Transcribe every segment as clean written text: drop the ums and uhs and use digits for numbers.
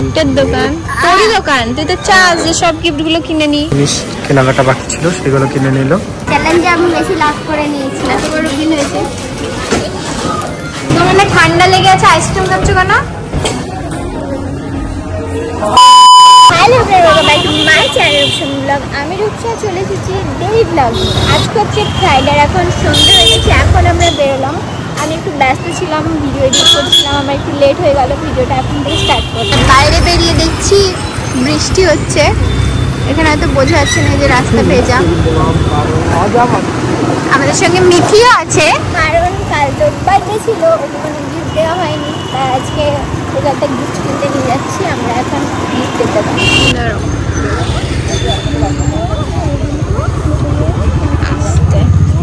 গিফটের দোকান, তোরই দোকান, তুই তো চাস যে সব গিফট গুলো কিনে নি। কেনাকাটা বাকি ছিল সেগুলো কিনে নিল। চ্যালেঞ্জে আমি বেশি লাভ করে নিয়েছিলাম, এত বড় বিল হয়েছে। তোমার না ঠান্ডা লেগে আছে, আইসক্রিম খাচ্ছ কেন? Hello welcome back to my channel Rupsa blog. আমি রূপসা চলে এসেছি ডেইলি ব্লগ। আজকে হচ্ছে ফ্রাইডে, এখন সন্ধ্যা হয়ে গেছে, এখন আমরা বেরোলাম। আমি একটু ব্যস্ত ছিলাম, ভিডিও এডিট করছিলাম, আমার একটু লেট হয়ে গেল, ভিডিওটা এখন থেকে স্টার্ট করলাম। বাইরে বেরিয়ে দেখছি বৃষ্টি হচ্ছে, এখানে হয়তো বোঝা যাচ্ছে না যে রাস্তা ভেজা। আমাদের সঙ্গে মিঠিও আছে, কারণ কাল তো বার্থডে ছিল, ওকে কোনো গিফট দেওয়া হয়নি, তাই আজকে ওকে একটা গিফট কিনতে নিয়ে যাচ্ছি। আমরা এখন গিফট দিতে পারি।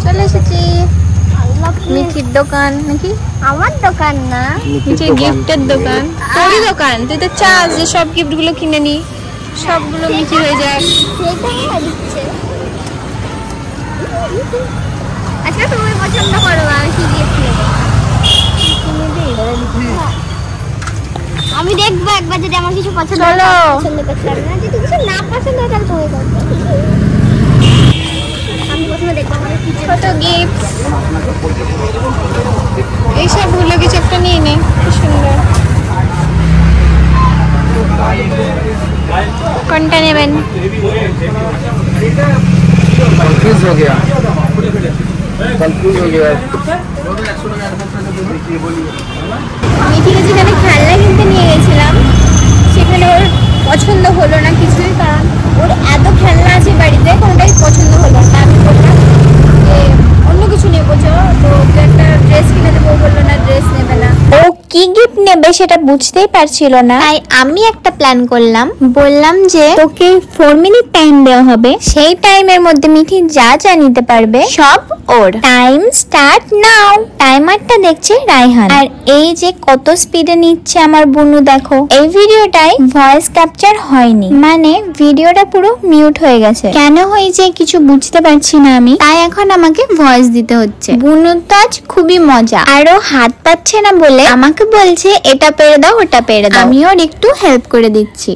চলে এসেছি মিঠির দোকান। নাকি আমার দোকান না, মিঠির গিফটের দোকান, তোরই দোকান, তুই তো চাস যে সব গিফট গুলো কিনে নি, সবগুলো মিঠি হয়ে যাক। সেটাই দিচ্ছে। আচ্ছা তুমি পছন্দ করো, আমি কি গিফট নেবো? আমি দেখবো একবার, যদি আমার কিছু পছন্দ হয় পছন্দ করতে হবে না, যদি কিছু না পছন্দ হয় তাহলে তুমি করবে। আমি প্রথমে দেখবো আমার কি ছোট গিফট, এইসব গুলো কিছু একটা নিয়ে নে, কি সুন্দর। কোনটা নেবেন? कंफ्यूज हो गया। মিঠিকে যেখানে খেলনা কিনতে নিয়ে গেছিলাম, সেখানে ওর পছন্দ হলো না কিছুই, কারণ ওর এত খেলনা আছে বাড়িতে, কোনোটাই পছন্দ হলো না। আমি বললাম যে অন্য কিছু নেবো, তো ওকে একটা ড্রেস কিনে দেবো, বললো না ড্রেস নেবে না। ও কি গিফট নেবে সেটা বুঝতেই পারছিল না, তাই আমি একটা প্ল্যান করলাম। বললাম যে তোকে 4 মিনিট টাইম দেওয়া হবে, সেই টাইমের মধ্যে মিঠি যা যা নিতে পারবে সব ওর। Time start now. টাইমারটা দেখছে রায়হান, আর এই যে কত স্পিডে নিচ্ছে আমার বুনু, দেখো। এই ভিডিওটাই ভয়েস ক্যাপচার হয়নি, মানে ভিডিওটা পুরো মিউট হয়ে গেছে। কেন হয়েছে কিছু বুঝতে পারছি না আমি, তাই এখন আমাকে ভয়েস দিতে হচ্ছে। বুনু তো আজ খুবই মজা, আরো হাত পাচ্ছে না বলে আমাকে বলছে এটা পেরে দাও ওটা পেরে দাও, আমিও একটু হেল্প করে দিচ্ছি।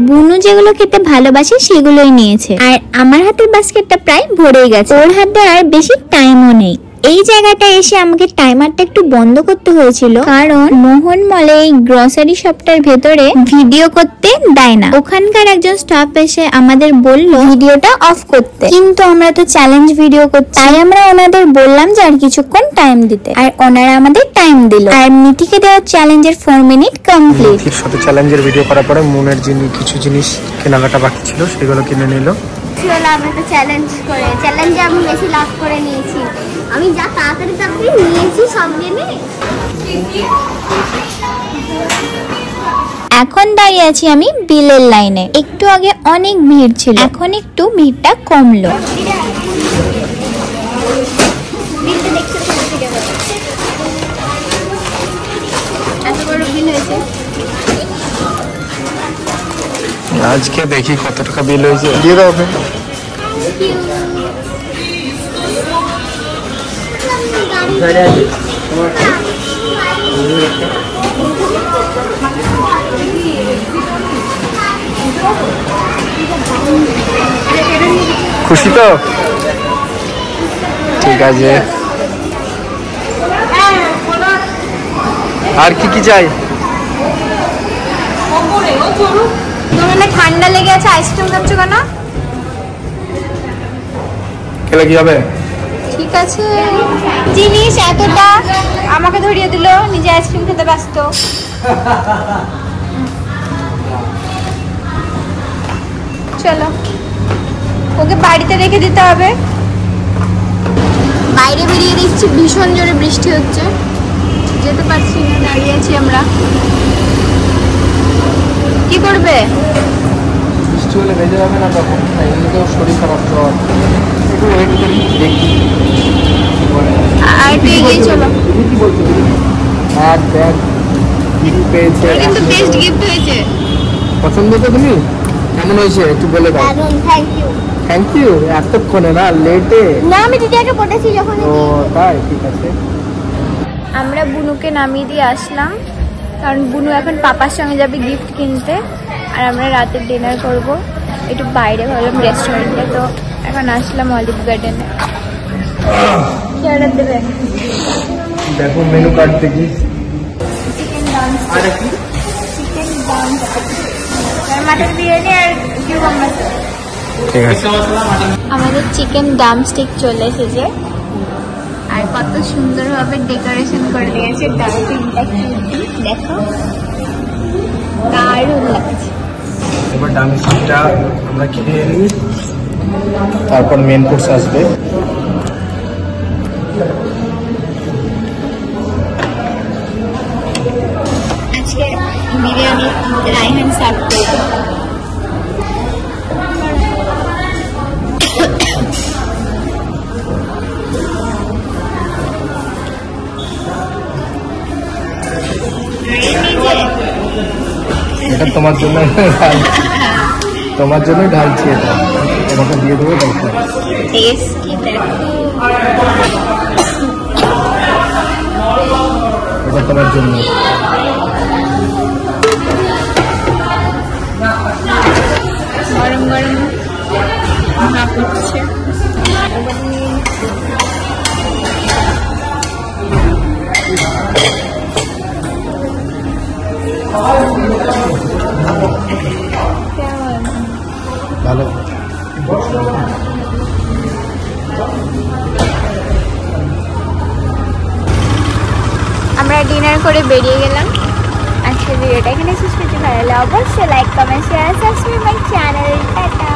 বুনু যেগুলো খেতে ভালোবাসে সেগুলোই নিয়েছে, আর আমার হাতের বাস্কেটটা প্রায় ভরেই গেছে। ওর হাতে আর বেশি টাইমও নেই। এই জায়গাটা এসে আমাকে টাইমারটা একটু বন্ধ করতে হয়েছিল, কারণ মোহন মলে এই গ্রসারি শপটার ভেতরে ভিডিও করতে দেয় না। ওখানকার একজন স্টাফ এসে আমাদের বলল ভিডিওটা অফ করতে, কিন্তু আমরা তো চ্যালেঞ্জ ভিডিও করছি, তাই আমরা ওনাদের বললাম যে আর কিছুক্ষণ টাইম দিতে, আর ওনারা আমাদের টাইম দিল। আর মিঠিকে দেওয়া চ্যালেঞ্জের 4 মিনিট কমপ্লিট। এর সাথে চ্যালেঞ্জের ভিডিও করার পরে মনের কিছু জিনিস কেনাকাটা বাকি ছিল সেগুলো কিনে নিল। আমি তো চ্যালেঞ্জে আমি বেশি লাভ করে নিয়েছি। আমি যা তাড়াতাড়ি নিয়েছি সব জেনে। এখন দাঁড়িয়ে আছি আমি বিলের লাইনে। একটু আগে অনেক ভিড় ছিল, এখন একটু ভিড়টা কমলো। এত বড় বিল হয়েছে। আজকে দেখি কত টাকা বিল হয়েছে, দিয়ে দাও। খুশি তো? ঠিক আছে, আর কি কি চাই? তোমার না ঠান্ডা লেগে আছে, আইসক্রিম খাচ্ছ কেন? খেলে কি হবে? ঠিক আছে, জিনিস এতটা আমাকে ধরিয়ে দিল, নিজে আইসক্রিম খেতে ব্যস্ত। চলো, ওকে বাড়িতে রেখে দিতে হবে। বাইরে বেরিয়ে দেখছি ভীষণ জোরে বৃষ্টি হচ্ছে, যেতে পারছি না, দাঁড়িয়ে আছি আমরা। কি করবে? বৃষ্টি হলে ভেজে যাবে না তখন, এমনিতেও শরীর খারাপ, জ্বর, একটু ওয়েট করি দেখি। আর একটু এগিয়ে চলো। তুমি কি বলছো? ব্যাগ ব্যাগ গিফট পেয়েছে, কিন্তু বেস্ট গিফট হয়েছে। পছন্দ তো? তুমি কেমন হয়েছে একটু বলে দাও। Thank you. Thank you. এতক্ষণে না, লেটে? না, আমি দিদিকে পড়েছি যখন। ও তাই, ঠিক আছে। আমরা বুনুকে নামিয়ে দিয়ে আসলাম, কারণ বুনু এখন পাপার সঙ্গে যাবে গিফট কিনতে, আর আমরা রাতের ডিনার করব একটু বাইরে, ভাবলাম রেস্টুরেন্টে। তো এখন আসলাম অলিভ গার্ডেনে। কি অর্ডার দেবে? দেখো মেনু কার্ড দেখি। চিকেন ডান্স, আর কি? চিকেন ডান্স, মাটন বিরিয়ানি আর কিউকাম্বার। ঠিক আছে। আমাদের চিকেন ড্রামস্টিক চলে এসেছে, আর কত সুন্দরভাবে ডেকোরেশন করে দিয়েছে। ডাস্টবিনটা কিউটি, দেখো দারুণ লাগছে। এবার ডামস্টিকটা আমরা খেয়ে নিই, তারপর মেন কোর্স আসবে। আজকে বিরিয়ানি রায়হান সার্ভ করবে। এটা তোমার জন্য, তোমার জন্যই ঢালছি। এটা তোমাকে দিয়ে দেবো। দেখো টেস্টি, দেখো এটা তোমার জন্য। গরম গরম ভাপ উঠছে। ভালো। আমরা ডিনার করে বেরিয়ে গেলাম। আজকের ভিডিওটা এখানে শেষ করতে, ভালো লাগলে অবশ্যই like, comment, share, subscribe my channel. Tata.